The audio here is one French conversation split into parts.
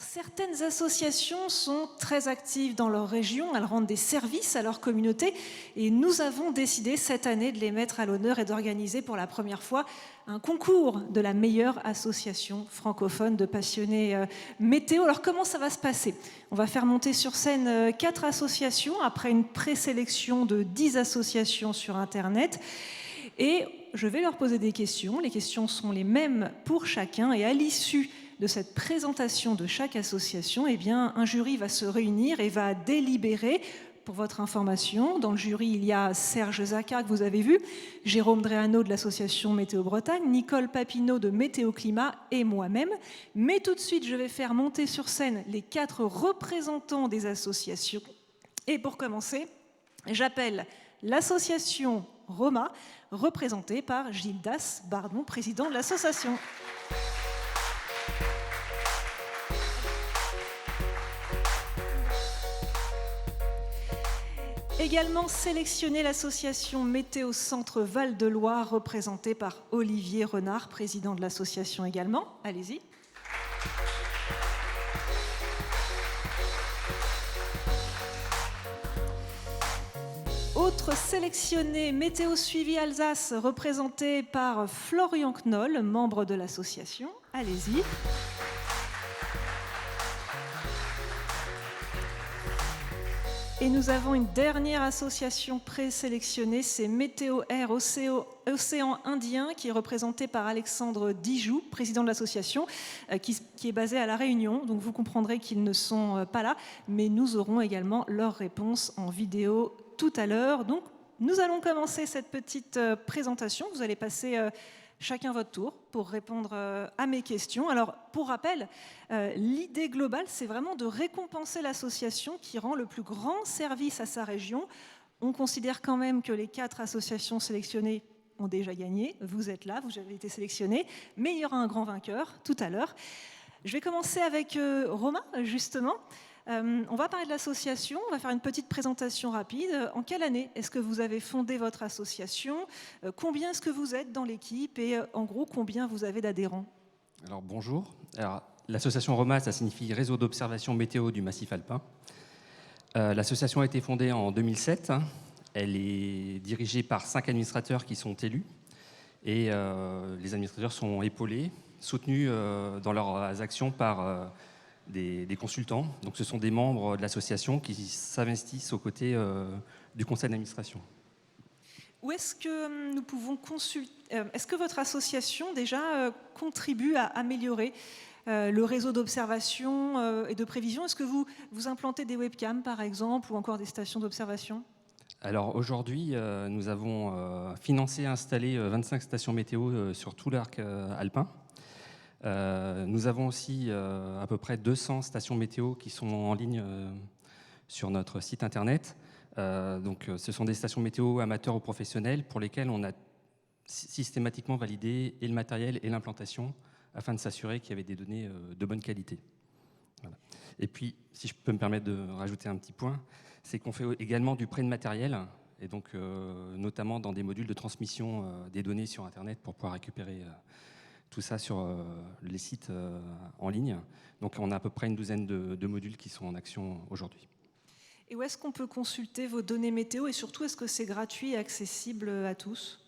Certaines associations sont très actives dans leur région, elles rendent des services à leur communauté et nous avons décidé cette année de les mettre à l'honneur et d'organiser pour la première fois un concours de la meilleure association francophone de passionnés météo. Alors comment ça va se passer? On va faire monter sur scène 4 associations après une présélection de 10 associations sur Internet et je vais leur poser des questions. Les questions sont les mêmes pour chacun et à l'issue de cette présentation de chaque association, eh bien, un jury va se réunir et va délibérer. Pour votre information, dans le jury, il y a Serge Zacca, que vous avez vu, Jérôme Dréano de l'association Météo Bretagne, Nicole Papineau de Météo Climat et moi-même. Mais tout de suite, je vais faire monter sur scène les 4 représentants des associations. Et pour commencer, j'appelle l'association Roma, représentée par Gildas Bardon, président de l'association. Également sélectionné l'association Météo Centre Val-de-Loire, représentée par Olivier Renard, président de l'association également. Allez-y. Autre sélectionné, Météo Suivi Alsace, représenté par Florian Knoll, membre de l'association. Allez-y. Et nous avons une dernière association présélectionnée, c'est Météo Air Océan Indien, qui est représentée par Alexandre Dijoux, président de l'association, qui est basé à La Réunion. Donc vous comprendrez qu'ils ne sont pas là, mais nous aurons également leurs réponses en vidéo tout à l'heure. Donc nous allons commencer cette petite présentation. Vous allez passer chacun votre tour pour répondre à mes questions. Alors, pour rappel, l'idée globale, c'est vraiment de récompenser l'association qui rend le plus grand service à sa région. On considère quand même que les 4 associations sélectionnées ont déjà gagné. Vous êtes là, vous avez été sélectionnés, mais il y aura un grand vainqueur tout à l'heure. Je vais commencer avec Romain, justement. On va parler de l'association, on va faire une petite présentation rapide. En quelle année est-ce que vous avez fondé votre association? Combien est-ce que vous êtes dans l'équipe? Et en gros, combien vous avez d'adhérents? Alors bonjour. Alors, l'association ROMA, ça signifie Réseau d'observation météo du massif alpin. L'association a été fondée en 2007. Elle est dirigée par 5 administrateurs qui sont élus. Et les administrateurs sont épaulés, soutenus dans leurs actions par des consultants. Donc ce sont des membres de l'association qui s'investissent aux côtés du conseil d'administration. Où est-ce que nous pouvons consulter? Est-ce que votre association déjà contribue à améliorer le réseau d'observation et de prévision? Est-ce que vous implantez des webcams par exemple ou encore des stations d'observation? Alors aujourd'hui, nous avons financé et installé 25 stations météo sur tout l'arc alpin. Nous avons aussi à peu près 200 stations météo qui sont en ligne sur notre site internet. Donc, ce sont des stations météo amateurs ou professionnelles pour lesquelles on a systématiquement validé et le matériel et l'implantation afin de s'assurer qu'il y avait des données de bonne qualité. Voilà. Et puis, si je peux me permettre de rajouter un petit point, c'est qu'on fait également du prêt de matériel, et donc notamment dans des modules de transmission des données sur Internet pour pouvoir récupérer tout ça sur les sites en ligne. Donc on a à peu près une douzaine de modules qui sont en action aujourd'hui. Et où est-ce qu'on peut consulter vos données météo et surtout est-ce que c'est gratuit et accessible à tous?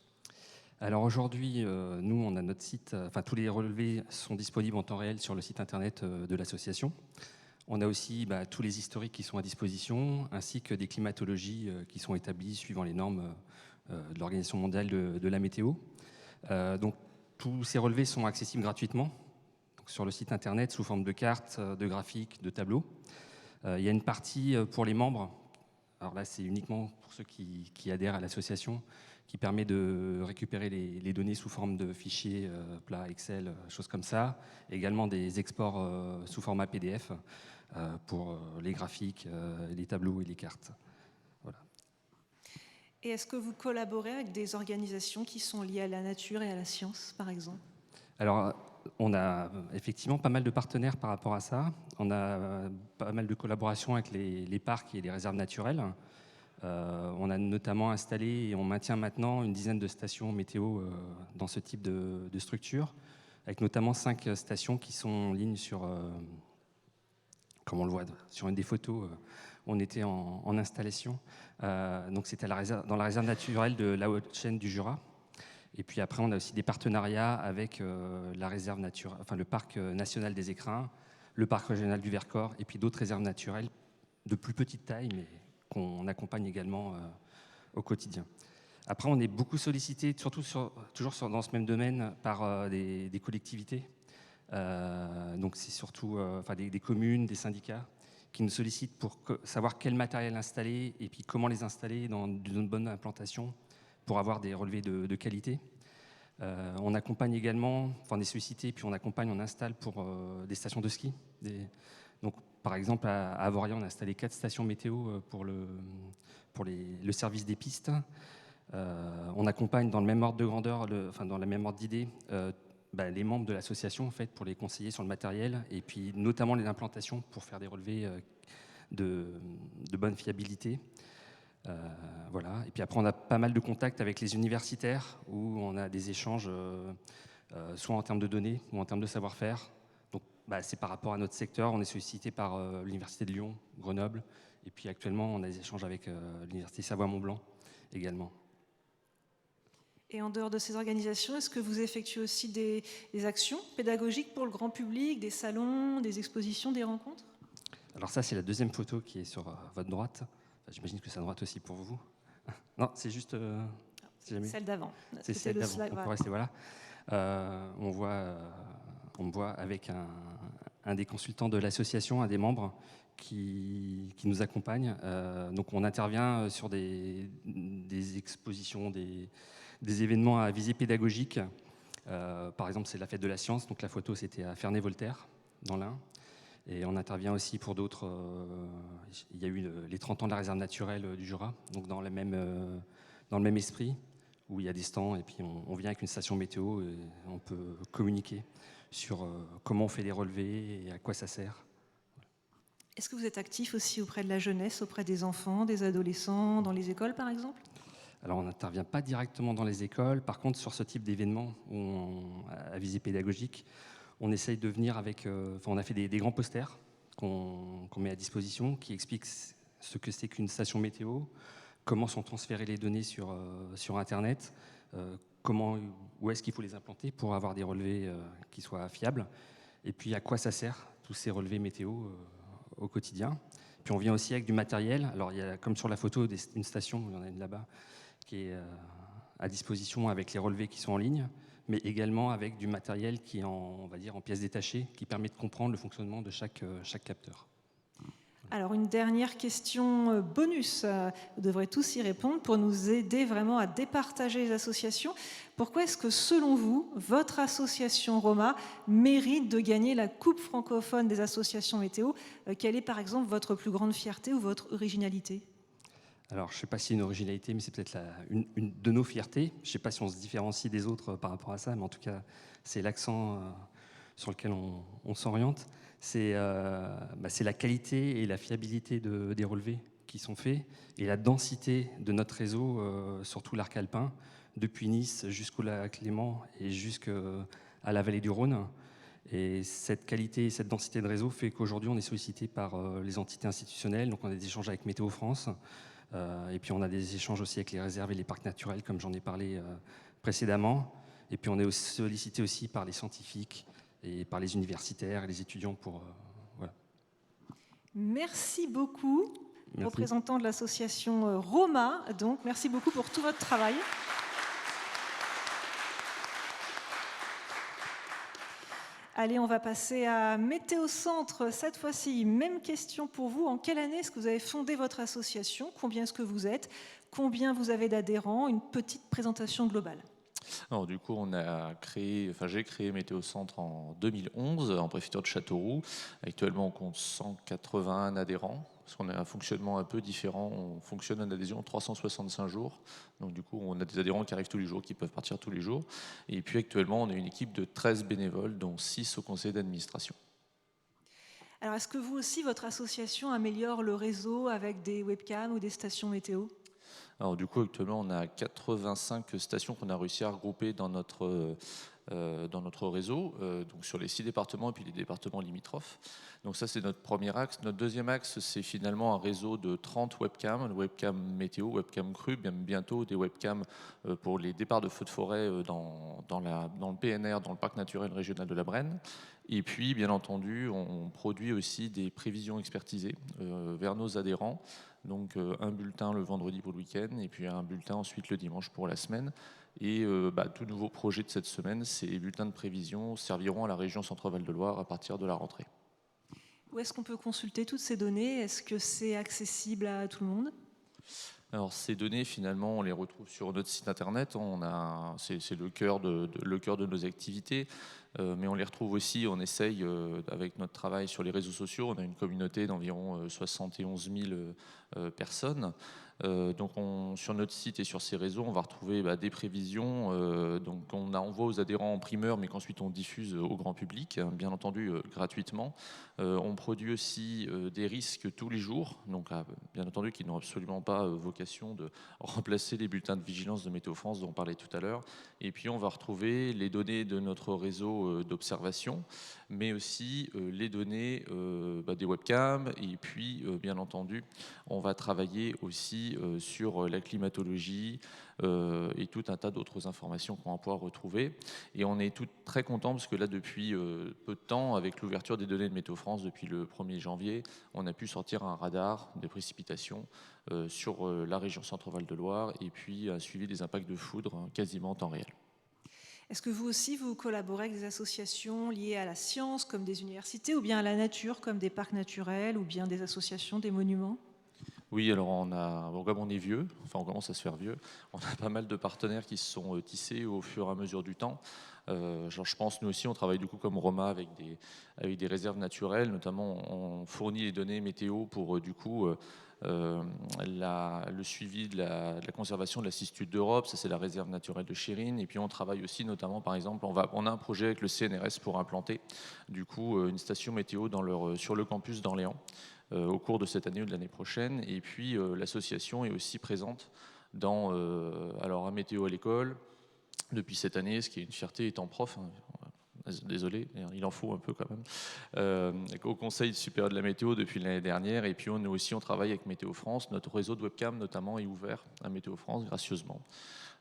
Alors aujourd'hui, nous on a notre site, tous les relevés sont disponibles en temps réel sur le site internet de l'association. On a aussi tous les historiques qui sont à disposition, ainsi que des climatologies qui sont établies suivant les normes de l'Organisation mondiale de la météo. Donc tous ces relevés sont accessibles gratuitement donc sur le site internet sous forme de cartes, de graphiques, de tableaux. Il y a une partie pour les membres. Alors là, c'est uniquement pour ceux qui adhèrent à l'association, qui permet de récupérer les données sous forme de fichiers plats, Excel, choses comme ça. Également des exports sous format PDF pour les graphiques, les tableaux et les cartes. Voilà. Et est-ce que vous collaborez avec des organisations qui sont liées à la nature et à la science, par exemple? Alors, on a effectivement pas mal de partenaires par rapport à ça. On a pas mal de collaborations avec les parcs et les réserves naturelles. On a notamment installé et on maintient maintenant une dizaine de stations météo dans ce type de structure, avec notamment 5 stations qui sont en ligne sur comme on le voit sur une des photos, on était en installation. Donc c'était dans la réserve naturelle de la Haute-Chaîne du Jura. Et puis après, on a aussi des partenariats avec la réserve naturelle, enfin le parc national des Écrins, le parc régional du Vercors, et puis d'autres réserves naturelles de plus petite taille, mais qu'on accompagne également au quotidien. Après, on est beaucoup sollicité, surtout dans ce même domaine, par des collectivités. Donc c'est surtout des communes, des syndicats qui nous sollicitent pour savoir quel matériel installer et puis comment les installer dans une bonne implantation pour avoir des relevés de qualité. On accompagne également, on est sollicité, puis on installe pour des stations de ski. Donc, par exemple, à Avoria, on a installé 4 stations météo pour le service des pistes. On accompagne dans le même ordre de grandeur, dans la même ordre d'idée, les membres de l'association en fait, pour les conseiller sur le matériel, et puis notamment les implantations pour faire des relevés de bonne fiabilité. Voilà. Et puis après, on a pas mal de contacts avec les universitaires où on a des échanges, soit en termes de données ou en termes de savoir-faire. Donc, c'est par rapport à notre secteur. On est sollicité par l'Université de Lyon, Grenoble, et puis actuellement, on a des échanges avec l'Université Savoie-Mont-Blanc également. Et en dehors de ces organisations, est-ce que vous effectuez aussi des actions pédagogiques pour le grand public, des salons, des expositions, des rencontres? Alors ça, c'est la deuxième photo qui est sur votre droite. J'imagine que c'est à droite aussi pour vous. Non, c'est juste... Celle d'avant. C'est celle d'avant. On peut rester, voilà. On me voit avec un des consultants de l'association, un des membres, qui nous accompagne. Donc on intervient sur des expositions, des événements à visée pédagogique. Par exemple, c'est la fête de la science. Donc la photo, c'était à Ferney-Voltaire, dans l'Ain. Et on intervient aussi pour d'autres. Il y a eu les 30 ans de la réserve naturelle du Jura, donc dans le même esprit, où il y a des stands, et puis on vient avec une station météo, et on peut communiquer sur comment on fait des relevés et à quoi ça sert. Est-ce que vous êtes actif aussi auprès de la jeunesse, auprès des enfants, des adolescents, dans les écoles par exemple? Alors on n'intervient pas directement dans les écoles, par contre sur ce type d'événement à visée pédagogique, on essaye de venir avec... on a fait des grands posters qu'on met à disposition qui expliquent ce que c'est qu'une station météo, comment sont transférées les données sur Internet, où est-ce qu'il faut les implanter pour avoir des relevés qui soient fiables, et puis à quoi ça sert, tous ces relevés météo au quotidien. Puis on vient aussi avec du matériel. Alors il y a, comme sur la photo, une station, il y en a une là-bas, qui est à disposition avec les relevés qui sont en ligne, mais également avec du matériel qui est en pièces détachées, qui permet de comprendre le fonctionnement de chaque capteur. Alors une dernière question bonus, vous devrez tous y répondre pour nous aider vraiment à départager les associations. Pourquoi est-ce que selon vous, votre association Roma mérite de gagner la Coupe francophone des associations météo? Quelle est par exemple votre plus grande fierté ou votre originalité? Alors, je ne sais pas si c'est une originalité, mais c'est peut-être une de nos fiertés. Je ne sais pas si on se différencie des autres par rapport à ça, mais en tout cas, c'est l'accent sur lequel on s'oriente. C'est la qualité et la fiabilité des relevés qui sont faits et la densité de notre réseau sur tout l'arc alpin, depuis Nice jusqu'au lac Léman et jusqu'à la vallée du Rhône. Et cette qualité et cette densité de réseau fait qu'aujourd'hui, on est sollicité par les entités institutionnelles. Donc, on a des échanges avec Météo France. Et puis on a des échanges aussi avec les réserves et les parcs naturels, comme j'en ai parlé précédemment. Et puis on est aussi sollicité aussi par les scientifiques et par les universitaires et les étudiants pour... voilà. Merci beaucoup, Merci. Représentant de l'association Roma. Donc, merci beaucoup pour tout votre travail. Allez, on va passer à Météo Centre. Cette fois-ci, même question pour vous. En quelle année est-ce que vous avez fondé votre association? Combien est-ce que vous êtes? Combien vous avez d'adhérents? Une petite présentation globale. Alors, du coup, j'ai créé Météo Centre en 2011 en préfecture de Châteauroux. Actuellement, on compte 181 adhérents. Parce qu'on a un fonctionnement un peu différent. On fonctionne en adhésion 365 jours. Donc, du coup, on a des adhérents qui arrivent tous les jours, qui peuvent partir tous les jours. Et puis, actuellement, on a une équipe de 13 bénévoles, dont 6 au conseil d'administration. Alors, est-ce que vous aussi, votre association améliore le réseau avec des webcams ou des stations météo? Alors du coup, actuellement, on a 85 stations qu'on a réussi à regrouper dans notre dans notre réseau, donc sur les 6 départements et puis les départements limitrophes. Donc ça, c'est notre premier axe. Notre deuxième axe, c'est finalement un réseau de 30 webcams météo, webcams crues, bientôt des webcams pour les départs de feux de forêt dans le PNR, dans le parc naturel régional de la Brenne. Et puis, bien entendu, on produit aussi des prévisions expertisées vers nos adhérents. Donc un bulletin le vendredi pour le week-end et puis un bulletin ensuite le dimanche pour la semaine. Et tout nouveau projet de cette semaine, ces bulletins de prévision serviront à la région Centre-Val de Loire à partir de la rentrée. Où est-ce qu'on peut consulter toutes ces données? Est-ce que c'est accessible à tout le monde? Alors ces données, finalement, on les retrouve sur notre site internet. C'est le cœur de nos activités, mais on les retrouve aussi. On essaye, avec notre travail sur les réseaux sociaux, on a une communauté d'environ 71 000 personnes. Donc sur notre site et sur ces réseaux, on va retrouver des prévisions. Donc on envoie aux adhérents en primeur, mais qu'ensuite on diffuse au grand public, hein, bien entendu gratuitement. On produit aussi des risques tous les jours, donc bien entendu qui n'ont absolument pas vocation de remplacer les bulletins de vigilance de Météo France dont on parlait tout à l'heure. Et puis on va retrouver les données de notre réseau d'observation, mais aussi les données des webcams. Et puis bien entendu, on va travailler aussi sur la climatologie et tout un tas d'autres informations qu'on va pouvoir retrouver. Et on est très contents parce que là, depuis peu de temps, avec l'ouverture des données de Météo France depuis le 1er janvier, on a pu sortir un radar des précipitations sur la région Centre-Val de Loire et puis un suivi des impacts de foudre quasiment en temps réel. Est-ce que vous aussi, vous collaborez avec des associations liées à la science, comme des universités, ou bien à la nature, comme des parcs naturels, ou bien des associations, des monuments? Oui, alors comme on est vieux, enfin on commence à se faire vieux, on a pas mal de partenaires qui se sont tissés au fur et à mesure du temps. Je pense, nous aussi, on travaille du coup comme Roma avec des réserves naturelles, notamment on fournit les données météo pour le suivi de la conservation de la cistude d'Europe, ça c'est la réserve naturelle de Chérine. Et puis on travaille aussi notamment, par exemple, on a un projet avec le CNRS pour implanter du coup une station météo sur le campus d'Orléans au cours de cette année ou de l'année prochaine. Et puis l'association est aussi présente dans un météo à l'école depuis cette année, ce qui est une fierté étant prof. Désolé, il en faut un peu quand même. Au Conseil supérieur de la météo depuis l'année dernière. Et puis on travaille avec Météo France. Notre réseau de webcam notamment est ouvert à Météo France gracieusement.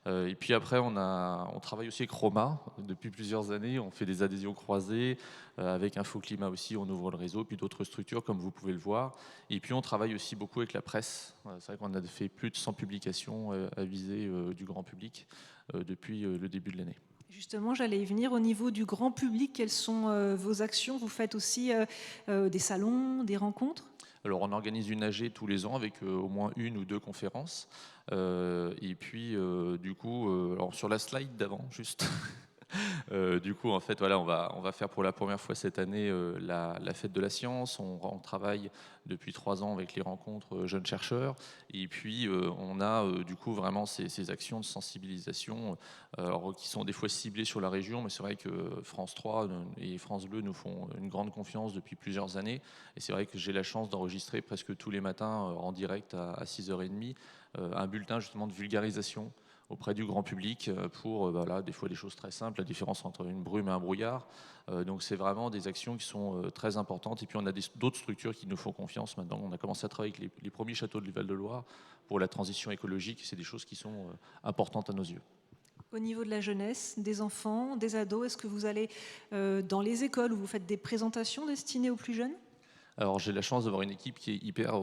Et puis après, on travaille aussi avec Roma depuis plusieurs années. On fait des adhésions croisées. Avec Infoclimat aussi, on ouvre le réseau. Puis d'autres structures, comme vous pouvez le voir. Et puis on travaille aussi beaucoup avec la presse. C'est vrai qu'on a fait plus de 100 publications à visée du grand public depuis le début de l'année. Justement, j'allais y venir. Au niveau du grand public, quelles sont vos actions? Vous faites aussi des salons, des rencontres? Alors, on organise une AG tous les ans avec au moins 1 ou 2 conférences. Et puis, du coup, alors sur la slide d'avant, juste. Du coup, en fait, voilà, on va faire pour la première fois cette année la fête de la science. On travaille depuis 3 ans avec les rencontres jeunes chercheurs. Et puis, on a du coup vraiment ces actions de sensibilisation qui sont des fois ciblées sur la région. Mais c'est vrai que France 3 et France Bleu nous font une grande confiance depuis plusieurs années. Et c'est vrai que j'ai la chance d'enregistrer presque tous les matins en direct à 6h30 un bulletin justement de vulgarisation auprès du grand public pour des fois des choses très simples, la différence entre une brume et un brouillard. Donc c'est vraiment des actions qui sont très importantes. Et puis on a d'autres structures qui nous font confiance maintenant. On a commencé à travailler avec les premiers châteaux du Val-de-Loire pour la transition écologique. C'est des choses qui sont importantes à nos yeux. Au niveau de la jeunesse, des enfants, des ados, est-ce que vous allez dans les écoles où vous faites des présentations destinées aux plus jeunes? Alors j'ai la chance d'avoir une équipe qui est hyper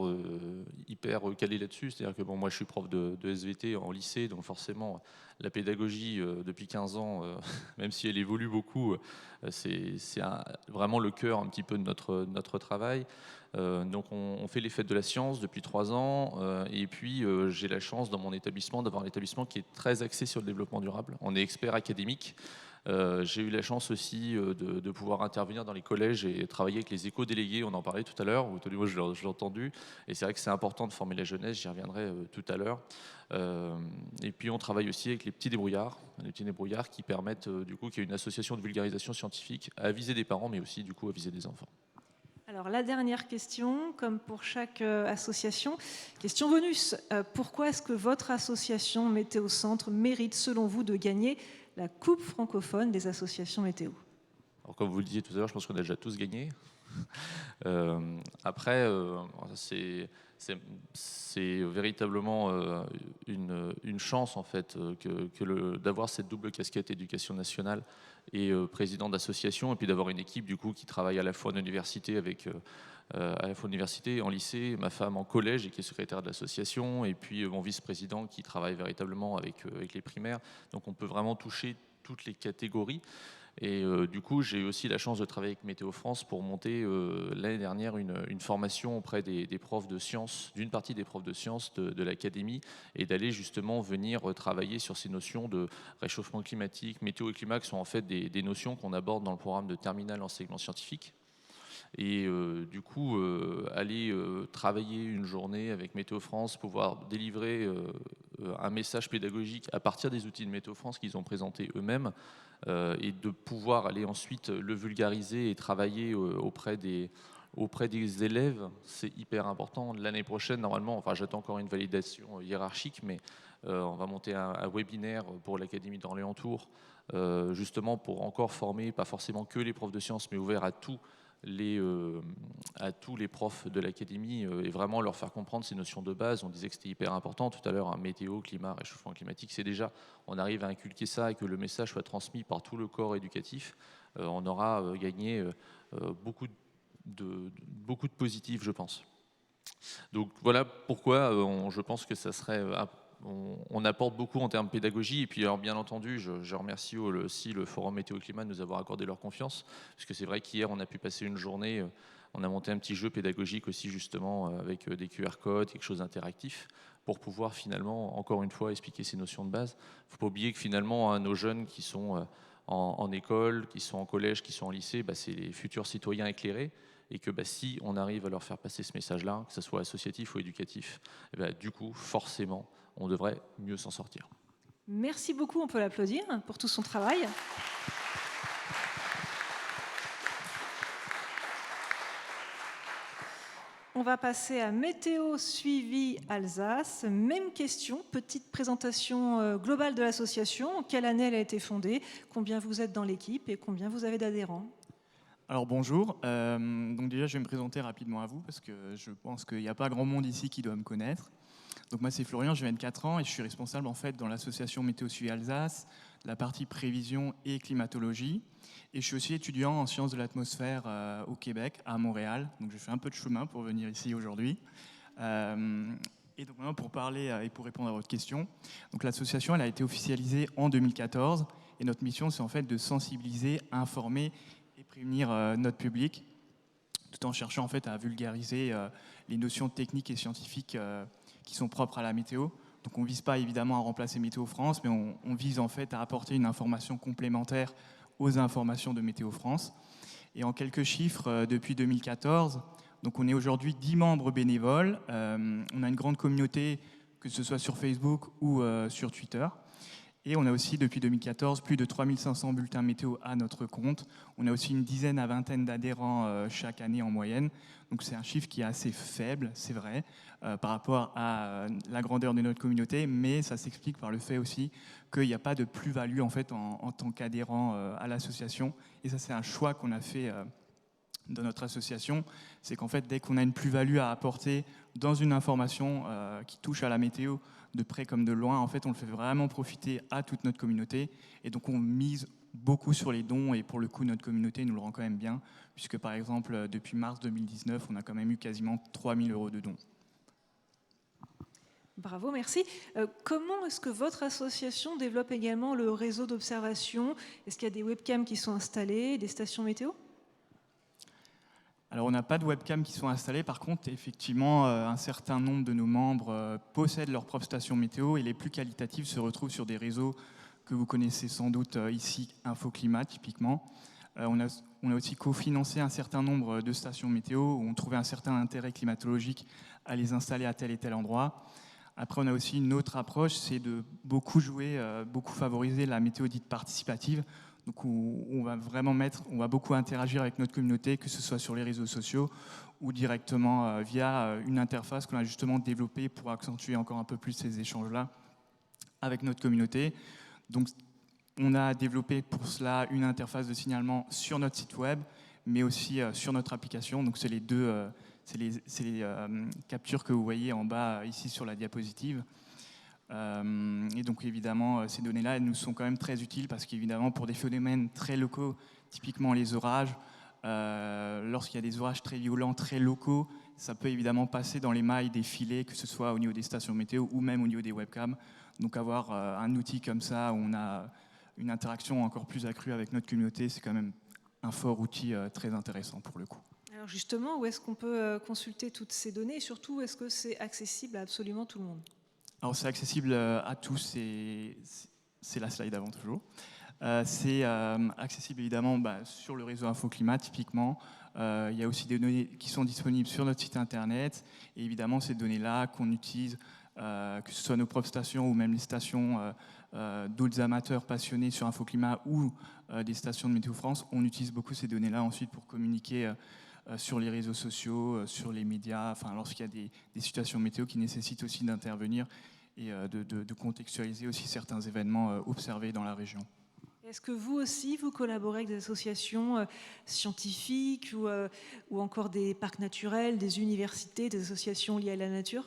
calée là-dessus. C'est-à-dire que moi je suis prof de SVT en lycée, donc forcément la pédagogie depuis 15 ans, même si elle évolue beaucoup, c'est vraiment le cœur un petit peu de notre travail. Donc on fait les fêtes de la science depuis 3 ans et puis j'ai la chance dans mon établissement d'avoir un établissement qui est très axé sur le développement durable. On est expert académique. J'ai eu la chance aussi de pouvoir intervenir dans les collèges et travailler avec les éco-délégués, on en parlait tout à l'heure, ou moi je l'ai entendu, et c'est vrai que c'est important de former la jeunesse, j'y reviendrai tout à l'heure. Et puis on travaille aussi avec les petits débrouillards qui permettent du coup qu'il y ait une association de vulgarisation scientifique à aviser des parents, mais aussi du coup à aviser des enfants. Alors la dernière question, comme pour chaque association, question bonus. Pourquoi est-ce que votre association Météo Centre mérite selon vous de gagner la Coupe francophone des associations météo. Alors, comme vous le disiez tout à l'heure, je pense qu'on a déjà tous gagné. Après, c'est véritablement une chance en fait d'avoir cette double casquette éducation nationale et président d'association, et puis d'avoir une équipe du coup qui travaille à la fois en université en lycée, ma femme en collège et qui est secrétaire de l'association, et puis mon vice-président qui travaille véritablement avec les primaires. Donc on peut vraiment toucher toutes les catégories. Et du coup, j'ai aussi la chance de travailler avec Météo France pour monter l'année dernière une formation auprès des profs de sciences, d'une partie des profs de sciences de l'académie, et d'aller justement venir travailler sur ces notions de réchauffement climatique, météo et climat, qui sont en fait des notions qu'on aborde dans le programme de terminale enseignement scientifique. Et du coup, aller travailler une journée avec Météo France, pouvoir délivrer un message pédagogique à partir des outils de Météo France qu'ils ont présentés eux-mêmes, et de pouvoir aller ensuite le vulgariser et travailler auprès des élèves, c'est hyper important. L'année prochaine, normalement, enfin j'attends encore une validation hiérarchique, mais on va monter un webinaire pour l'Académie d'Orléans-Tours, justement pour encore former, pas forcément que les profs de sciences, mais ouvert à tous les profs de l'académie, et vraiment leur faire comprendre ces notions de base. On disait que c'était hyper important tout à l'heure, météo, climat, réchauffement climatique, c'est déjà, on arrive à inculquer ça et que le message soit transmis par tout le corps éducatif, on aura gagné beaucoup de positifs, je pense. Donc voilà pourquoi je pense que ça serait... on apporte beaucoup en termes de pédagogie, et puis alors bien entendu je remercie aussi le Forum Météo Climat de nous avoir accordé leur confiance, parce que c'est vrai qu'hier on a pu passer une journée, on a monté un petit jeu pédagogique aussi justement avec des QR codes, quelque chose d'interactif, pour pouvoir finalement encore une fois expliquer ces notions de base. Il ne faut pas oublier que finalement nos jeunes qui sont en école, qui sont en collège, qui sont en lycée, c'est les futurs citoyens éclairés, et que si on arrive à leur faire passer ce message-là, que ce soit associatif ou éducatif, du coup forcément on devrait mieux s'en sortir. Merci beaucoup, on peut l'applaudir pour tout son travail. On va passer à Météo suivi Alsace. Même question, petite présentation globale de l'association. Quelle année elle a été fondée? Combien vous êtes dans l'équipe et combien vous avez d'adhérents? Alors bonjour, donc déjà je vais me présenter rapidement à vous parce que je pense qu'il n'y a pas grand monde ici qui doit me connaître. Donc moi c'est Florian, j'ai 24 ans et je suis responsable en fait dans l'association Météo Suivi Alsace, la partie prévision et climatologie. Et je suis aussi étudiant en sciences de l'atmosphère au Québec, à Montréal. Donc j'ai fait un peu de chemin pour venir ici aujourd'hui. Et donc maintenant pour parler et pour répondre à votre question, donc l'association elle a été officialisée en 2014 et notre mission c'est en fait de sensibiliser, informer et prévenir notre public, tout en cherchant en fait à vulgariser les notions techniques et scientifiques qui sont propres à la météo. Donc on ne vise pas évidemment à remplacer Météo France, mais on vise en fait à apporter une information complémentaire aux informations de Météo France. Et en quelques chiffres, depuis 2014, donc on est aujourd'hui 10 membres bénévoles. On a une grande communauté, que ce soit sur Facebook ou sur Twitter. Et on a aussi, depuis 2014, plus de 3500 bulletins météo à notre compte. On a aussi une dizaine à vingtaine d'adhérents chaque année en moyenne. Donc c'est un chiffre qui est assez faible, c'est vrai, par rapport à la grandeur de notre communauté, mais ça s'explique par le fait aussi qu'il n'y a pas de plus-value en fait en tant qu'adhérent à l'association. Et ça, c'est un choix qu'on a fait dans notre association. C'est qu'en fait, dès qu'on a une plus-value à apporter dans une information qui touche à la météo, de près comme de loin, en fait, on le fait vraiment profiter à toute notre communauté. Et donc, on mise beaucoup sur les dons. Et pour le coup, notre communauté nous le rend quand même bien, puisque, par exemple, depuis mars 2019, on a quand même eu quasiment 3 000 € de dons. Bravo, merci. Comment est-ce que votre association développe également le réseau d'observation? Est-ce qu'il y a des webcams qui sont installées, des stations météo? Alors, on n'a pas de webcam qui sont installées. Par contre, effectivement, un certain nombre de nos membres possèdent leur propre station météo et les plus qualitatives se retrouvent sur des réseaux que vous connaissez sans doute ici, Infoclimat, typiquement. On a aussi cofinancé un certain nombre de stations météo où on trouvait un certain intérêt climatologique à les installer à tel et tel endroit. Après, on a aussi une autre approche, c'est de beaucoup jouer, beaucoup favoriser la météo dite participative. Donc on va beaucoup interagir avec notre communauté, que ce soit sur les réseaux sociaux ou directement via une interface qu'on a justement développée pour accentuer encore un peu plus ces échanges-là avec notre communauté. Donc On a développé pour cela une interface de signalement sur notre site web, mais aussi sur notre application. Donc c'est les deux, captures que vous voyez en bas ici sur la diapositive. Et donc évidemment, ces données-là, elles nous sont quand même très utiles parce qu'évidemment, pour des phénomènes très locaux, typiquement les orages, lorsqu'il y a des orages très violents, très locaux, ça peut évidemment passer dans les mailles des filets, que ce soit au niveau des stations météo ou même au niveau des webcams. Donc avoir un outil comme ça où on a une interaction encore plus accrue avec notre communauté, c'est quand même un fort outil très intéressant pour le coup. Alors justement, où est-ce qu'on peut consulter toutes ces données et surtout, est-ce que c'est accessible à absolument tout le monde? Alors c'est accessible à tous, c'est la slide avant toujours. C'est accessible évidemment sur le réseau InfoClimat typiquement. Il y a aussi des données qui sont disponibles sur notre site internet. Et évidemment, ces données-là qu'on utilise, que ce soit nos propres stations ou même les stations d'autres amateurs passionnés sur InfoClimat ou des stations de Météo France, on utilise beaucoup ces données-là ensuite pour communiquer sur les réseaux sociaux, sur les médias, enfin, lorsqu'il y a des situations météo qui nécessitent aussi d'intervenir et de contextualiser aussi certains événements observés dans la région. Est-ce que vous aussi, vous collaborez avec des associations scientifiques ou encore des parcs naturels, des universités, des associations liées à la nature?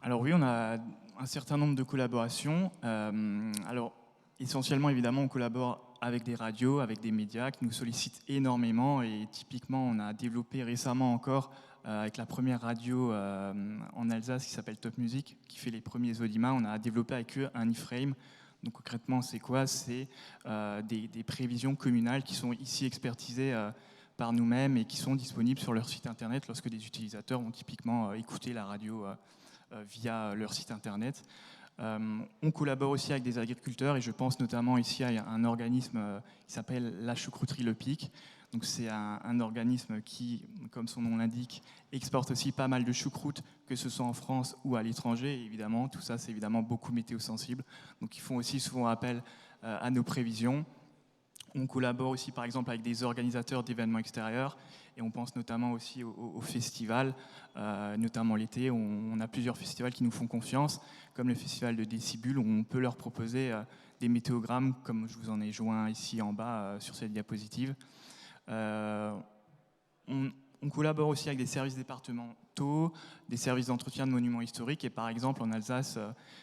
Alors oui, on a un certain nombre de collaborations. Alors essentiellement, évidemment, on collabore avec des radios, avec des médias qui nous sollicitent énormément. Et typiquement, on a développé récemment encore avec la première radio en Alsace qui s'appelle Top Music, qui fait les premiers audimas. On a développé avec eux un iframe. Donc concrètement, c'est quoi? C'est des prévisions communales qui sont ici expertisées par nous-mêmes et qui sont disponibles sur leur site internet lorsque des utilisateurs vont typiquement écouter la radio via leur site internet. On collabore aussi avec des agriculteurs et je pense notamment ici à un organisme qui s'appelle la choucrouterie Le Pic. Donc c'est un organisme qui, comme son nom l'indique, exporte aussi pas mal de choucroute, que ce soit en France ou à l'étranger. Et évidemment, tout ça, c'est évidemment beaucoup météo-sensible. Donc ils font aussi souvent appel à nos prévisions. On collabore aussi par exemple avec des organisateurs d'événements extérieurs et on pense notamment aussi aux festivals, notamment l'été. On a plusieurs festivals qui nous font confiance, comme le festival de Décibule, où on peut leur proposer des météogrammes, comme je vous en ai joint ici en bas sur cette diapositive. On collabore aussi avec des services départementaux, des services d'entretien de monuments historiques. Et par exemple, en Alsace,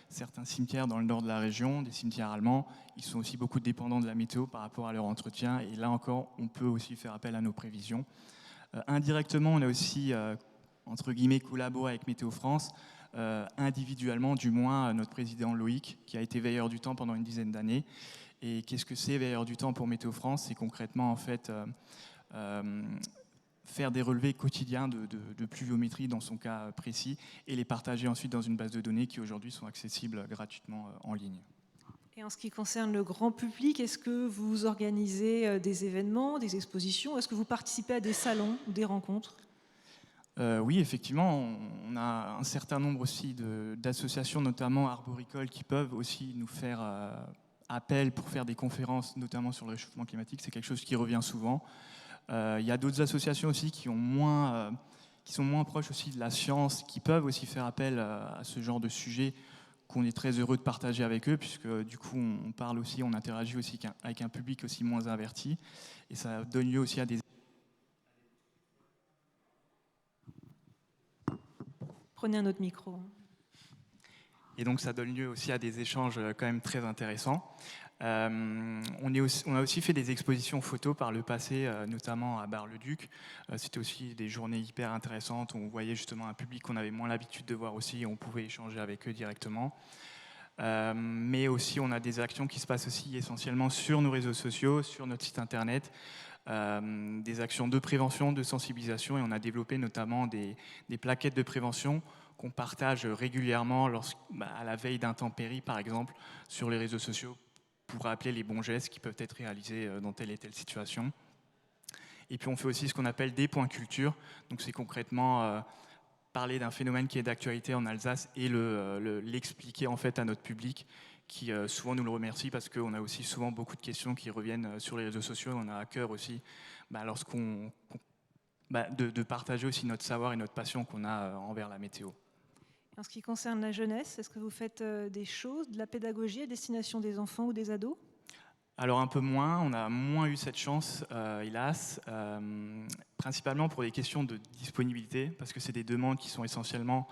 certains cimetières dans le nord de la région, des cimetières allemands, ils sont aussi beaucoup dépendants de la météo par rapport à leur entretien. Et là encore, on peut aussi faire appel à nos prévisions. Indirectement, on a aussi, entre guillemets, collaboré avec Météo France, individuellement, du moins, notre président Loïc, qui a été veilleur du temps pendant une dizaine d'années. Et qu'est-ce que c'est, veilleur du temps pour Météo France? C'est concrètement, en fait, faire des relevés quotidiens de pluviométrie dans son cas précis et les partager ensuite dans une base de données qui aujourd'hui sont accessibles gratuitement en ligne. Et en ce qui concerne le grand public, est-ce que vous organisez des événements, des expositions? Est-ce que vous participez à des salons ou des rencontres? Oui, effectivement, on a un certain nombre aussi d'associations, notamment arboricoles, qui peuvent aussi nous faire appel pour faire des conférences, notamment sur le réchauffement climatique. C'est quelque chose qui revient souvent. Il y a d'autres associations aussi qui sont moins proches aussi de la science, qui peuvent aussi faire appel à ce genre de sujet qu'on est très heureux de partager avec eux, puisque du coup on parle aussi, on interagit aussi avec un public aussi moins averti, et ça donne lieu aussi à des... Prenez un autre micro. Et donc ça donne lieu aussi à des échanges quand même très intéressants. On a aussi fait des expositions photos par le passé, notamment à Bar-le-Duc. C'était aussi des journées hyper intéressantes où on voyait justement un public qu'on avait moins l'habitude de voir aussi et on pouvait échanger avec eux directement. Mais aussi on a des actions qui se passent aussi essentiellement sur nos réseaux sociaux, sur notre site internet, des actions de prévention, de sensibilisation, et on a développé notamment des plaquettes de prévention qu'on partage régulièrement à la veille d'intempéries par exemple sur les réseaux sociaux, pour rappeler les bons gestes qui peuvent être réalisés dans telle et telle situation. Et puis on fait aussi ce qu'on appelle des points culture. Donc c'est concrètement parler d'un phénomène qui est d'actualité en Alsace et l'expliquer en fait à notre public qui souvent nous le remercie parce qu'on a aussi souvent beaucoup de questions qui reviennent sur les réseaux sociaux. On a à cœur aussi de partager aussi notre savoir et notre passion qu'on a envers la météo. En ce qui concerne la jeunesse, est-ce que vous faites des choses, de la pédagogie à destination des enfants ou des ados? Alors un peu moins, on a moins eu cette chance, hélas, principalement pour des questions de disponibilité, parce que c'est des demandes qui sont essentiellement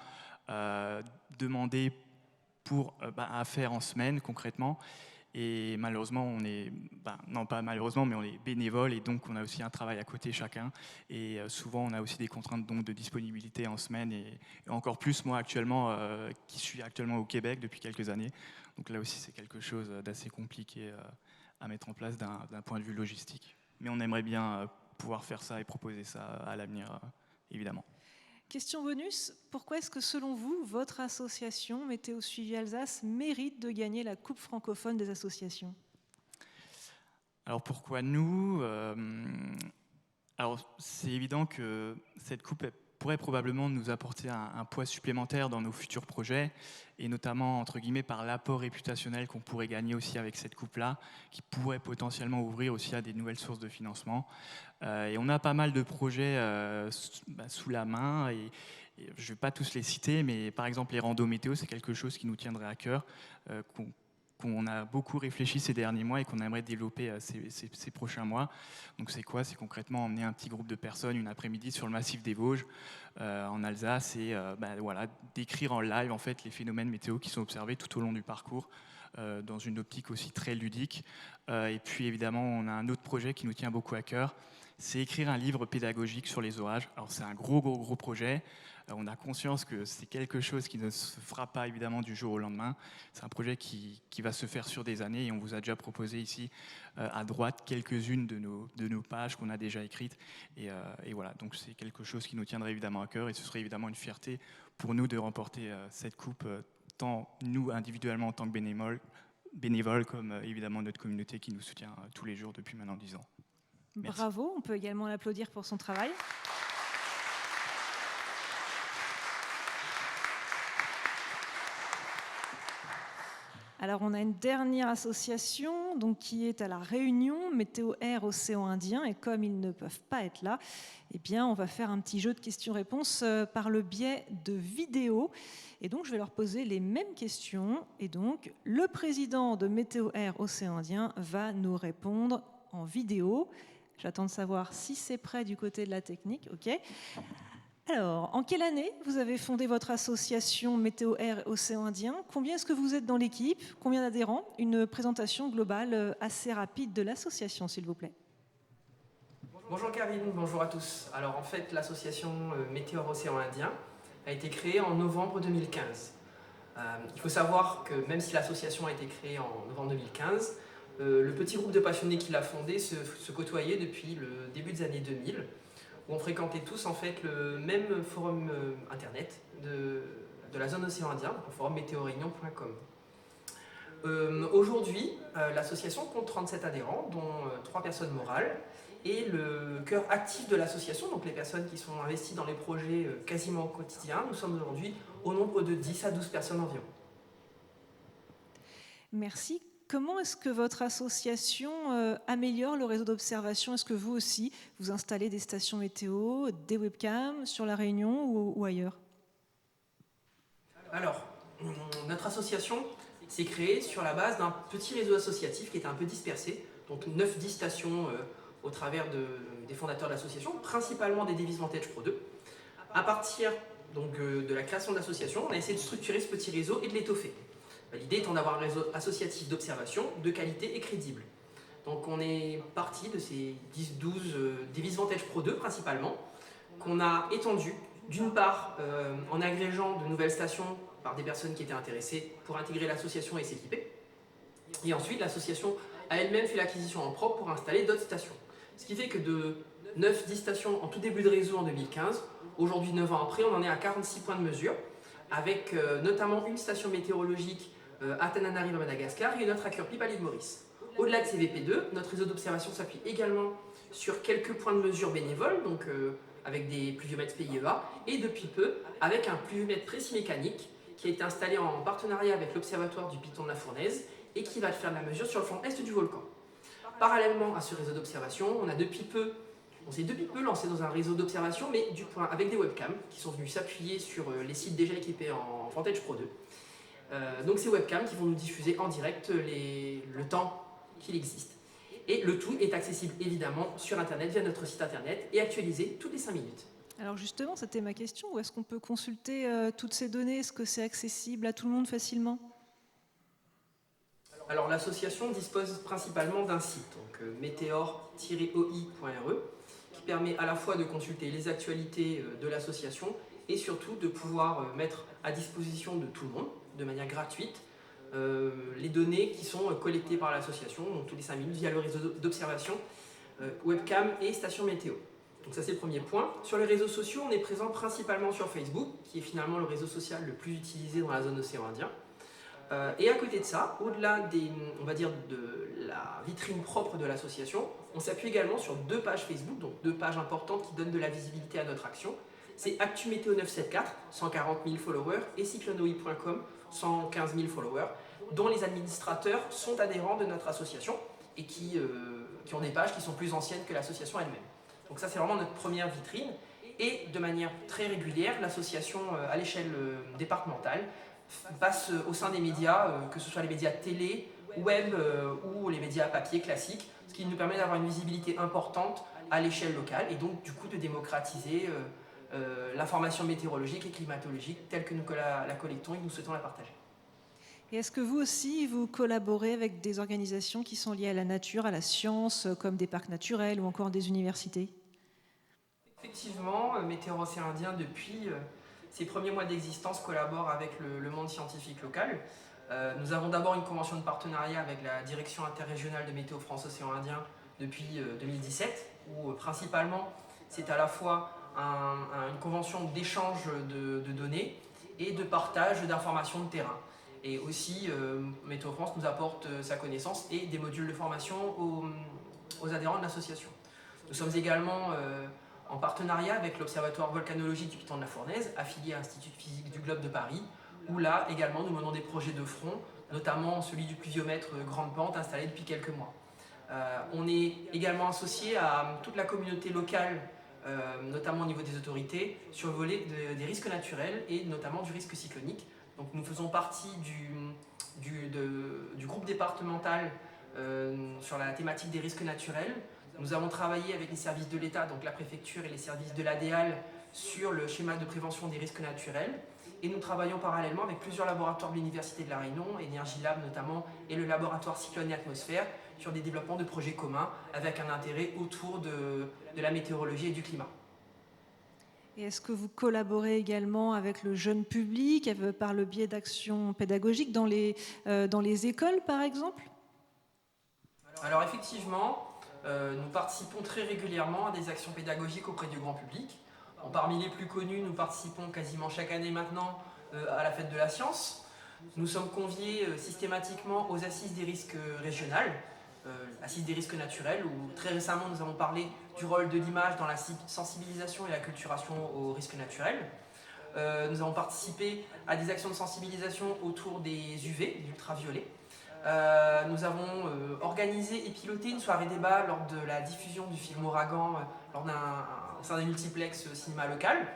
demandées à faire en semaine concrètement. Et malheureusement, non pas malheureusement, mais on est bénévole et donc on a aussi un travail à côté chacun. Et souvent, on a aussi des contraintes donc, de disponibilité en semaine et encore plus moi actuellement, qui suis actuellement au Québec depuis quelques années. Donc là aussi, c'est quelque chose d'assez compliqué à mettre en place d'un point de vue logistique. Mais on aimerait bien pouvoir faire ça et proposer ça à l'avenir, évidemment. Question bonus, pourquoi est-ce que selon vous, votre association Météo Suivi Alsace mérite de gagner la Coupe francophone des associations? Alors pourquoi nous Alors c'est évident que cette coupe pourrait probablement nous apporter un poids supplémentaire dans nos futurs projets, et notamment entre guillemets par l'apport réputationnel qu'on pourrait gagner aussi avec cette coupe-là, qui pourrait potentiellement ouvrir aussi à des nouvelles sources de financement. Et on a pas mal de projets sous la main, et je ne vais pas tous les citer, mais par exemple les randos météo, c'est quelque chose qui nous tiendrait à cœur, qu'on a beaucoup réfléchi ces derniers mois et qu'on aimerait développer ces prochains mois. Donc c'est quoi? C'est concrètement emmener un petit groupe de personnes une après-midi sur le massif des Vosges en Alsace et décrire en live en fait les phénomènes météo qui sont observés tout au long du parcours dans une optique aussi très ludique. Et puis évidemment, on a un autre projet qui nous tient beaucoup à cœur, c'est écrire un livre pédagogique sur les orages. Alors c'est un gros projet. On a conscience que c'est quelque chose qui ne se fera pas évidemment du jour au lendemain. C'est un projet qui va se faire sur des années et on vous a déjà proposé ici à droite quelques-unes de nos pages qu'on a déjà écrites. Et voilà, donc c'est quelque chose qui nous tiendrait évidemment à cœur et ce serait évidemment une fierté pour nous de remporter cette coupe, tant nous individuellement en tant que bénévoles comme évidemment notre communauté qui nous soutient tous les jours depuis maintenant 10 ans. Merci. Bravo, on peut également l'applaudir pour son travail. Alors on a une dernière association donc, qui est à La Réunion, Météo Air Océan Indien, et comme ils ne peuvent pas être là, eh bien, on va faire un petit jeu de questions-réponses par le biais de vidéos. Et donc je vais leur poser les mêmes questions. Et donc le président de Météo Air Océan Indien va nous répondre en vidéo. J'attends de savoir si c'est prêt du côté de la technique. Ok. Alors, en quelle année vous avez fondé votre association Météo Air Océan Indien? Combien est-ce que vous êtes dans l'équipe? Combien d'adhérents? Une présentation globale assez rapide de l'association, s'il vous plaît. Bonjour Karine, bonjour à tous. Alors en fait, l'association Météo Air Océan Indien a été créée en novembre 2015. Il faut savoir que même si l'association a été créée en novembre 2015, le petit groupe de passionnés qui l'a fondé se côtoyait depuis le début des années 2000. Où on fréquentait tous en fait le même forum internet de la zone océan Indien, le forum météoréunion.com. Aujourd'hui, l'association compte 37 adhérents, dont 3 personnes morales, et le cœur actif de l'association, donc les personnes qui sont investies dans les projets quasiment au quotidien, nous sommes aujourd'hui au nombre de 10 à 12 personnes environ. Merci. Comment est-ce que votre association améliore le réseau d'observation? Est-ce que vous aussi, vous installez des stations météo, des webcams sur La Réunion ou ailleurs? Alors, notre association s'est créée sur la base d'un petit réseau associatif qui était un peu dispersé, donc 9-10 stations au travers des fondateurs de l'association, principalement des Davis Vantage Pro 2. À partir donc, de la création de l'association, on a essayé de structurer ce petit réseau et de l'étoffer. L'idée étant d'avoir un réseau associatif d'observation de qualité et crédible. Donc on est parti de ces 10-12 Davis Vantage Pro 2 principalement, qu'on a étendu d'une part en agrégeant de nouvelles stations par des personnes qui étaient intéressées pour intégrer l'association et s'équiper. Et ensuite l'association a elle-même fait l'acquisition en propre pour installer d'autres stations. Ce qui fait que de 9-10 stations en tout début de réseau en 2015, aujourd'hui 9 ans après, on en est à 46 points de mesure, avec notamment une station météorologique à Tananarive à Madagascar et une autre à Kirkby à l'île Maurice. Au-delà de ces VP2, notre réseau d'observation s'appuie également sur quelques points de mesure bénévoles, donc avec des pluviomètres PIEA, et depuis peu avec un pluviomètre précis mécanique qui a été installé en partenariat avec l'Observatoire du Piton de la Fournaise et qui va faire de la mesure sur le flanc est du volcan. Parallèlement à ce réseau d'observation, on s'est depuis peu lancé dans un réseau d'observation, mais avec des webcams qui sont venus s'appuyer sur les sites déjà équipés en Vantage Pro 2. Donc ces webcams qui vont nous diffuser en direct le temps qu'il existe. Et le tout est accessible évidemment sur Internet via notre site Internet et actualisé toutes les 5 minutes. Alors justement, c'était ma question. Où est-ce qu'on peut consulter toutes ces données? Est-ce que c'est accessible à tout le monde facilement? Alors l'association dispose principalement d'un site, donc meteor-oi.re, qui permet à la fois de consulter les actualités de l'association et surtout de pouvoir mettre à disposition de tout le monde, de manière gratuite, les données qui sont collectées par l'association, donc tous les 5 minutes, via le réseau d'observation, webcam et station météo. Donc ça c'est le premier point. Sur les réseaux sociaux, on est présent principalement sur Facebook, qui est finalement le réseau social le plus utilisé dans la zone océan Indien. Et à côté de ça, au-delà on va dire, de la vitrine propre de l'association, on s'appuie également sur 2 pages Facebook, donc 2 pages importantes qui donnent de la visibilité à notre action. C'est Actu Météo 974, 140 000 followers, et cyclonoi.com, 115 000 followers, dont les administrateurs sont adhérents de notre association et qui ont des pages qui sont plus anciennes que l'association elle-même. Donc ça, c'est vraiment notre première vitrine. Et de manière très régulière, l'association, à l'échelle départementale, passe au sein des médias, que ce soit les médias télé, web ou les médias papier classiques, ce qui nous permet d'avoir une visibilité importante à l'échelle locale et donc du coup de démocratiser l'information météorologique et climatologique telle que nous la collectons et que nous souhaitons la partager. Et est-ce que vous aussi, vous collaborez avec des organisations qui sont liées à la nature, à la science, comme des parcs naturels ou encore des universités? Effectivement, Météor Océan Indien, depuis ses premiers mois d'existence, collabore avec le monde scientifique local. Nous avons d'abord une convention de partenariat avec la direction interrégionale de Météo France Océan Indien depuis 2017, où principalement c'est à la fois une convention d'échange de données et de partage d'informations de terrain. Et aussi, Météo France nous apporte sa connaissance et des modules de formation aux adhérents de l'association. Nous sommes également en partenariat avec l'Observatoire volcanologique du Piton de la Fournaise, affilié à l'Institut de physique du Globe de Paris, où là également nous menons des projets de front, notamment celui du pluviomètre Grande Pente installé depuis quelques mois. On est également associé à toute la communauté locale, notamment au niveau des autorités, sur le volet des risques naturels et notamment du risque cyclonique. Donc nous faisons partie du groupe départemental sur la thématique des risques naturels. Nous avons travaillé avec les services de l'État, donc la préfecture et les services de l'ADEAL, sur le schéma de prévention des risques naturels. Et nous travaillons parallèlement avec plusieurs laboratoires de l'Université de La Réunion, Energilab notamment, et le laboratoire Cyclone et Atmosphère, sur des développements de projets communs avec un intérêt autour de la météorologie et du climat. Et est-ce que vous collaborez également avec le jeune public par le biais d'actions pédagogiques dans les écoles, par exemple? Alors effectivement, nous participons très régulièrement à des actions pédagogiques auprès du grand public. Parmi les plus connus, nous participons quasiment chaque année maintenant à la Fête de la Science. Nous sommes conviés systématiquement aux Assises des risques régionales, Assises des risques naturels, où très récemment nous avons parlé du rôle de l'image dans la sensibilisation et la culturation aux risques naturels. Nous avons participé à des actions de sensibilisation autour des UV, des ultraviolets. Nous avons organisé et piloté une soirée débat lors de la diffusion du film Ouragan au sein d'un multiplex cinéma local.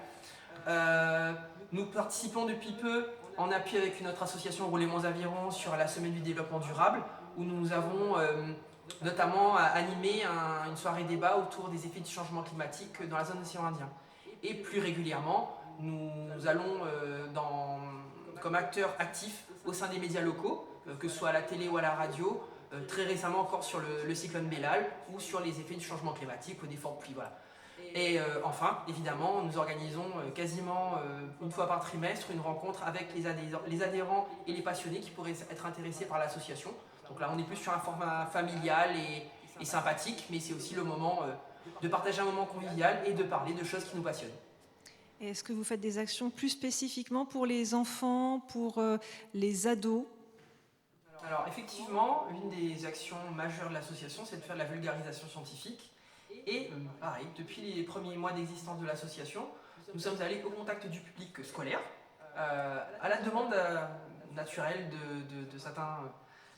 Nous participons depuis peu en appui avec une autre association, Rouléments Aviron, sur la semaine du développement durable, où nous avons notamment animé une soirée débat autour des effets du changement climatique dans la zone océan Indien. Et plus régulièrement, nous allons comme acteurs actifs au sein des médias locaux, que ce soit à la télé ou à la radio, très récemment encore sur le cyclone Bellal ou sur les effets du changement climatique ou des fortes pluies. Voilà. Et enfin, évidemment, nous organisons quasiment une fois par trimestre une rencontre avec les adhérents et les passionnés qui pourraient être intéressés par l'association. Donc là, on est plus sur un format familial et sympathique, mais c'est aussi le moment de partager un moment convivial et de parler de choses qui nous passionnent. Et est-ce que vous faites des actions plus spécifiquement pour les enfants, pour les ados ? Alors effectivement, une des actions majeures de l'association, c'est de faire de la vulgarisation scientifique. Et pareil, depuis les premiers mois d'existence de l'association, nous sommes allés au contact du public scolaire, à la demande naturelle de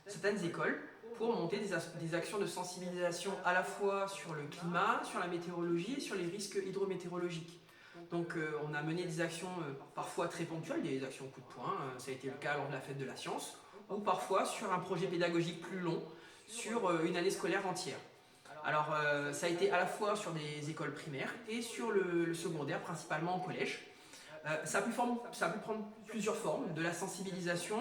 certaines écoles, pour monter des actions de sensibilisation à la fois sur le climat, sur la météorologie et sur les risques hydrométéorologiques. Donc on a mené des actions parfois très ponctuelles, des actions coup de poing, ça a été le cas lors de la Fête de la Science, ou parfois sur un projet pédagogique plus long, sur une année scolaire entière. Alors ça a été à la fois sur des écoles primaires et sur le secondaire, principalement en collège. Ça a pu prendre plusieurs formes, de la sensibilisation,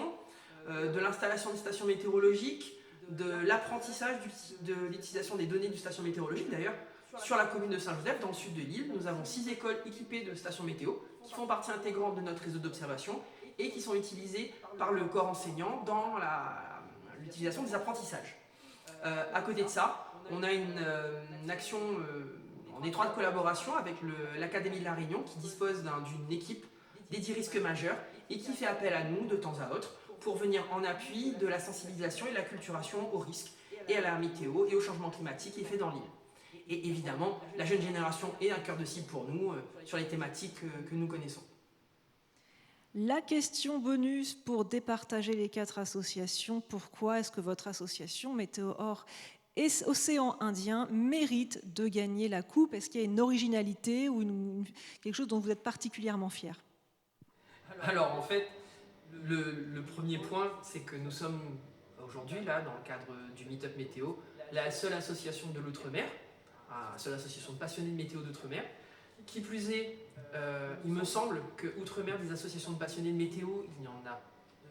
de l'installation des stations météorologiques, de l'apprentissage de l'utilisation des données du station météorologique. D'ailleurs, sur la commune de Saint-Joseph, dans le sud de l'île, nous avons 6 écoles équipées de stations météo qui font partie intégrante de notre réseau d'observation et qui sont utilisées par le corps enseignant dans l'utilisation des apprentissages. À côté de ça, on a une action en étroite collaboration avec l'Académie de La Réunion qui dispose d'une équipe dédiée risques majeurs et qui fait appel à nous de temps à autre pour venir en appui de la sensibilisation et de l'acculturation aux risques et à la météo et au changement climatique qui est fait dans l'île. Et évidemment, la jeune génération est un cœur de cible pour nous sur les thématiques que nous connaissons. La question bonus pour départager les 4 associations. Pourquoi est-ce que votre association Météo-Or et Océan Indien mérite de gagner la coupe? Est-ce qu'il y a une originalité ou quelque chose dont vous êtes particulièrement fier? Alors en fait, le premier point, c'est que nous sommes aujourd'hui, là, dans le cadre du Meetup Météo, la seule association de l'outre-mer, la seule association de passionnés de météo d'outre-mer. Qui plus est, il me semble que outre-mer, des associations de passionnés de météo, il y en a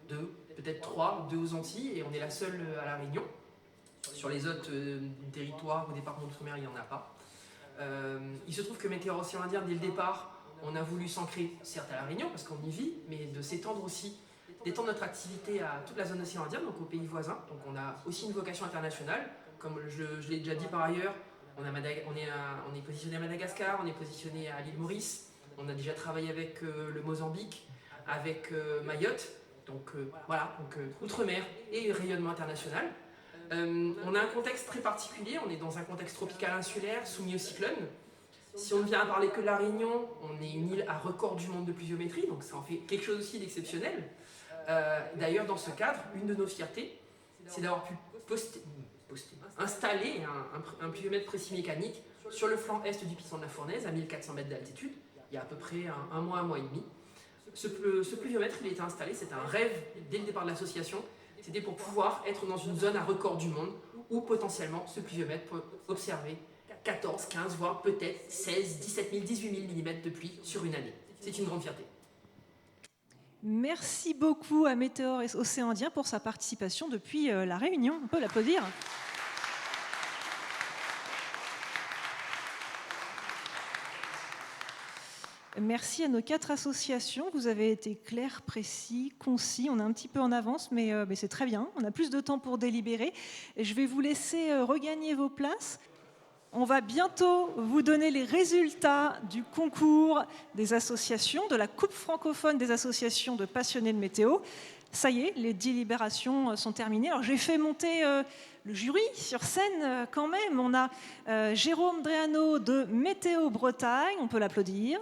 2, peut-être 3, 2 aux Antilles, et on est la seule à La Réunion. Sur les autres territoires ou départements d'outre-mer, il n'y en a pas. Il se trouve que Météo Océan Indien, dès le départ, on a voulu s'ancrer, certes à La Réunion, parce qu'on y vit, mais de s'étendre aussi, d'étendre notre activité à toute la zone océan Indien, donc aux pays voisins. Donc on a aussi une vocation internationale. Comme je l'ai déjà dit par ailleurs, on est positionné à Madagascar, on est positionné à l'île Maurice, on a déjà travaillé avec le Mozambique, avec Mayotte, donc voilà, outre-mer et rayonnement international. On a un contexte très particulier, on est dans un contexte tropical insulaire, soumis au cyclone. Si on ne vient à parler que de La Réunion, on est une île à record du monde de pluviométrie, donc ça en fait quelque chose aussi d'exceptionnel. D'ailleurs, dans ce cadre, une de nos fiertés, c'est d'avoir pu installer un pluviomètre précis mécanique sur le flanc est du piton de la Fournaise, à 1400 mètres d'altitude, il y a à peu près un mois et demi. Ce pluviomètre, il a été installé, c'est un rêve dès le départ de l'association, c'était pour pouvoir être dans une zone à record du monde où potentiellement ce pluviomètre peut observer 14, 15, voire peut-être 16, 17 000, 18 000 mm de pluie sur une année. C'est une grande fierté. Merci beaucoup à Météor et Océan Indien pour sa participation depuis La Réunion. On peut l'applaudir. Merci à nos 4 associations. Vous avez été clairs, précis, concis. On est un petit peu en avance, mais c'est très bien. On a plus de temps pour délibérer. Je vais vous laisser regagner vos places. On va bientôt vous donner les résultats du concours des associations, de la Coupe francophone des associations de passionnés de météo. Ça y est, les délibérations sont terminées. Alors j'ai fait monter le jury sur scène quand même. On a Jérôme Dréano de Météo Bretagne, on peut l'applaudir.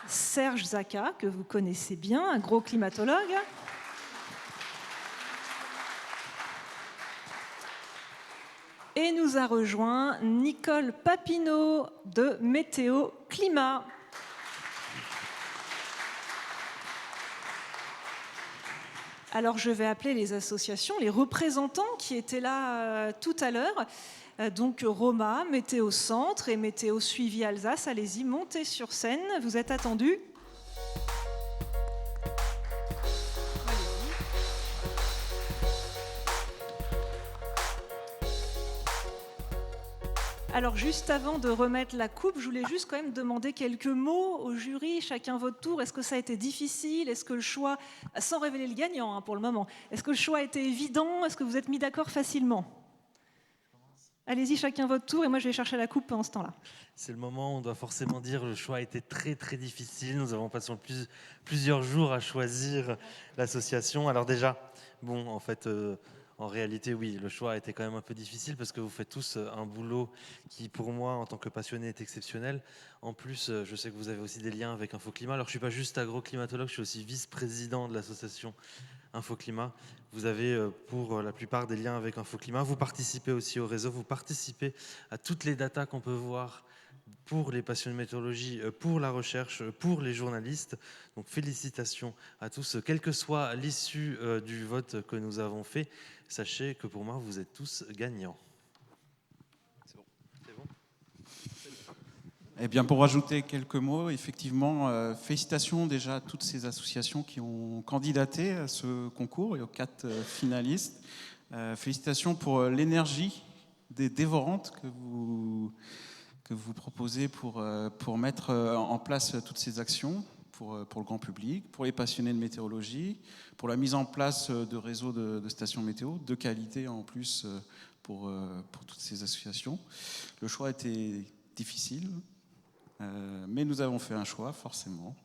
Serge Zaka, que vous connaissez bien, un gros climatologue. Et nous a rejoint Nicole Papineau de Météo Climat. Alors je vais appeler les associations, les représentants qui étaient là tout à l'heure. Donc Roma, Météo Centre et Météo Suivi Alsace. Allez-y, montez sur scène, vous êtes attendus. Alors juste avant de remettre la coupe, je voulais juste quand même demander quelques mots au jury, chacun votre tour. Est-ce que ça a été difficile? Est-ce que le choix, sans révéler le gagnant pour le moment, est-ce que le choix a été évident? Est-ce que vous êtes mis d'accord facilement? Allez-y, chacun votre tour, et moi je vais chercher la coupe pendant ce temps-là. C'est le moment où on doit forcément dire le choix a été très très difficile. Nous avons passé plusieurs jours à choisir l'association. Alors déjà, bon, en fait, en réalité, oui, le choix a été quand même un peu difficile parce que vous faites tous un boulot qui, pour moi, en tant que passionné, est exceptionnel. En plus, je sais que vous avez aussi des liens avec Infoclimat. Alors, je ne suis pas juste agroclimatologue, je suis aussi vice-président de l'association Infoclimat. Vous avez pour la plupart des liens avec Infoclimat. Vous participez aussi au réseau, vous participez à toutes les datas qu'on peut voir pour les passionnés de météorologie, pour la recherche, pour les journalistes. Donc félicitations à tous, quelle que soit l'issue du vote que nous avons fait. Sachez que pour moi, vous êtes tous gagnants. C'est bon. Eh bien, pour rajouter quelques mots, effectivement, félicitations déjà à toutes ces associations qui ont candidaté à ce concours et aux 4 finalistes. Félicitations pour l'énergie dévorante que vous proposez pour mettre en place toutes ces actions pour le grand public, pour les passionnés de météorologie, pour la mise en place de réseaux de stations météo, de qualité en plus pour toutes ces associations. Le choix était difficile. Mais nous avons fait un choix, forcément.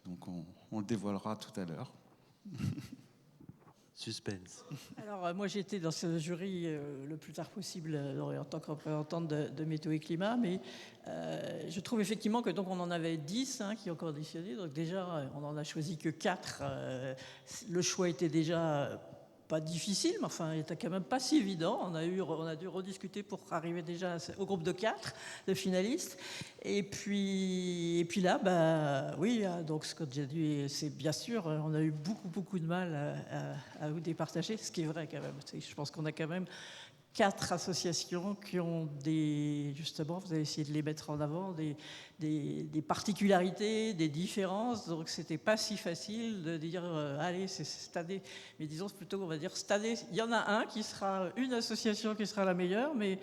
Donc on le dévoilera tout à l'heure. Suspense. Alors moi j'ai été dans ce jury le plus tard possible en tant que représentante de Météo et Climat, mais je trouve effectivement que donc on en avait 10 qui ont conditionné, donc déjà on n'en a choisi que 4. Le choix était déjà pas difficile, mais enfin, il n'était quand même pas si évident. On a dû rediscuter pour arriver déjà au groupe de 4 de finalistes. Et puis là, oui, donc ce que j'ai dit, c'est bien sûr, on a eu beaucoup de mal à vous départager, ce qui est vrai quand même. Je pense qu'on a quand même 4 associations qui ont justement, vous avez essayé de les mettre en avant, des particularités, des différences. Donc c'était pas si facile de dire allez, c'est cette année. Mais disons plutôt qu'on va dire cette année, il y en a une association qui sera la meilleure, mais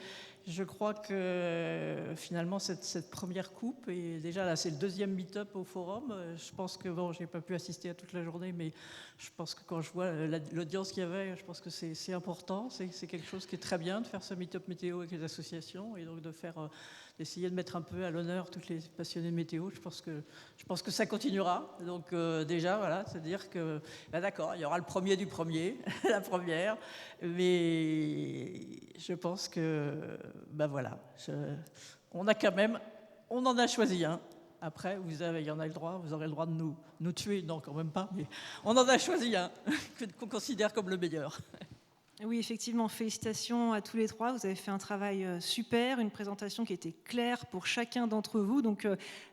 je crois que finalement cette première coupe, et déjà là c'est le 2e meet-up au forum, je pense que bon, j'ai pas pu assister à toute la journée, mais je pense que quand je vois l'audience qu'il y avait, je pense que c'est important, c'est quelque chose qui est très bien de faire ce meet-up météo avec les associations et donc d'essayer de mettre un peu à l'honneur toutes les passionnés de météo. Je pense que ça continuera. Donc déjà, voilà, c'est-à-dire que, d'accord, il y aura le premier du premier, la première, mais je pense que, voilà, on en a choisi un. Après, vous aurez le droit de nous tuer, non, quand même pas, mais on en a choisi un qu'on considère comme le meilleur. Oui, effectivement, félicitations à tous les 3. Vous avez fait un travail super, une présentation qui était claire pour chacun d'entre vous. Donc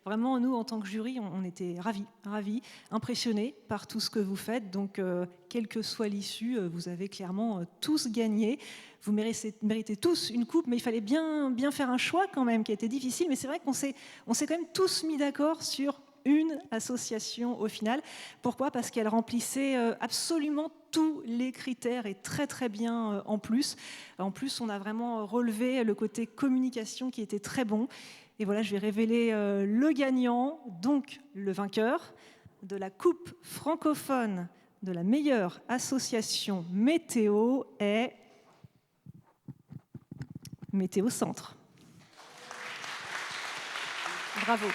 vraiment, nous, en tant que jury, on était ravis, impressionnés par tout ce que vous faites. Donc, quelle que soit l'issue, vous avez clairement tous gagné. Vous méritez tous une coupe, mais il fallait bien faire un choix quand même, qui a été difficile. Mais c'est vrai qu'on s'est quand même tous mis d'accord sur une association au final. Pourquoi ? Parce qu'elle remplissait absolument tous les critères et très bien en plus. En plus, on a vraiment relevé le côté communication qui était très bon. Et voilà, je vais révéler le gagnant, donc le vainqueur de la coupe francophone de la meilleure association météo est Météo Centre. Bravo.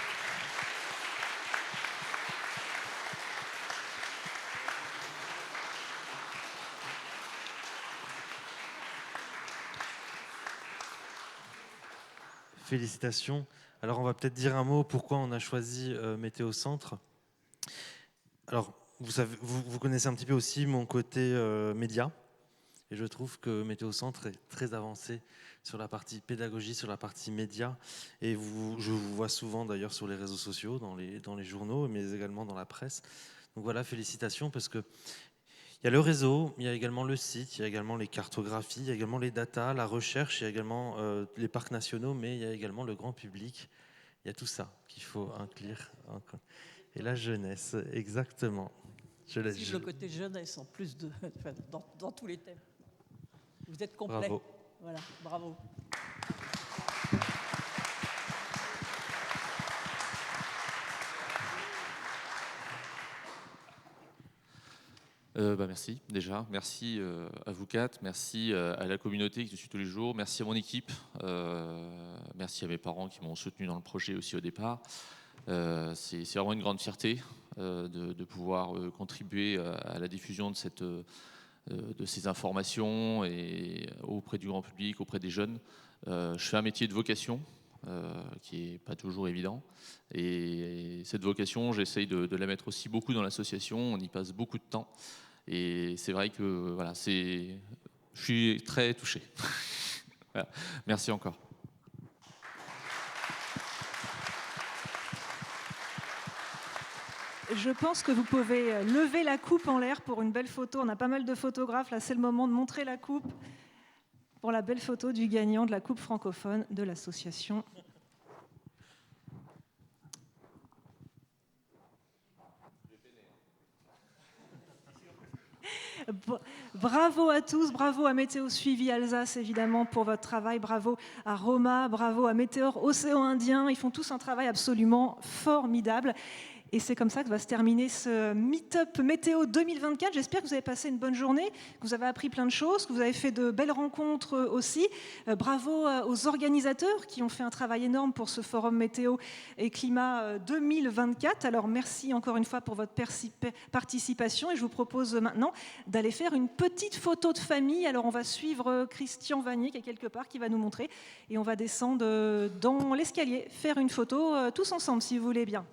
Félicitations. Alors, on va peut-être dire un mot pourquoi on a choisi Météo Centre. Alors, vous connaissez un petit peu aussi mon côté média. Et je trouve que Météo Centre est très avancé sur la partie pédagogie, sur la partie média. Et je vous vois souvent d'ailleurs sur les réseaux sociaux, dans les journaux, mais également dans la presse. Donc voilà, félicitations parce que il y a le réseau, il y a également le site, il y a également les cartographies, il y a également les datas, la recherche, il y a également les parcs nationaux, mais il y a également le grand public. Il y a tout ça qu'il faut inclure. Et la jeunesse, exactement. Le côté jeunesse en plus dans tous les thèmes. Vous êtes complet. Bravo. Voilà, bravo. Merci déjà, merci à vous 4, merci à la communauté qui me suit tous les jours, merci à mon équipe, merci à mes parents qui m'ont soutenu dans le projet aussi au départ. C'est vraiment une grande fierté de pouvoir contribuer à la diffusion de ces informations et auprès du grand public, auprès des jeunes. Je fais un métier de vocation qui n'est pas toujours évident. Et cette vocation, j'essaye de la mettre aussi beaucoup dans l'association. On y passe beaucoup de temps. Et c'est vrai que voilà, je suis très touché. Voilà. Merci encore. Je pense que vous pouvez lever la coupe en l'air pour une belle photo. On a pas mal de photographes. Là, c'est le moment de montrer la coupe pour la belle photo du gagnant de la coupe francophone de l'association. Bravo à tous, bravo à Météo Suivi Alsace évidemment pour votre travail, bravo à Roma, bravo à Météor Océan Indien, ils font tous un travail absolument formidable. Et c'est comme ça que va se terminer ce Meet-up Météo 2024. J'espère que vous avez passé une bonne journée, que vous avez appris plein de choses, que vous avez fait de belles rencontres aussi. Bravo aux organisateurs qui ont fait un travail énorme pour ce Forum Météo et Climat 2024. Alors merci encore une fois pour votre participation et je vous propose maintenant d'aller faire une petite photo de famille. Alors on va suivre Christian Vanier qui est quelque part, qui va nous montrer et on va descendre dans l'escalier, faire une photo tous ensemble si vous voulez bien.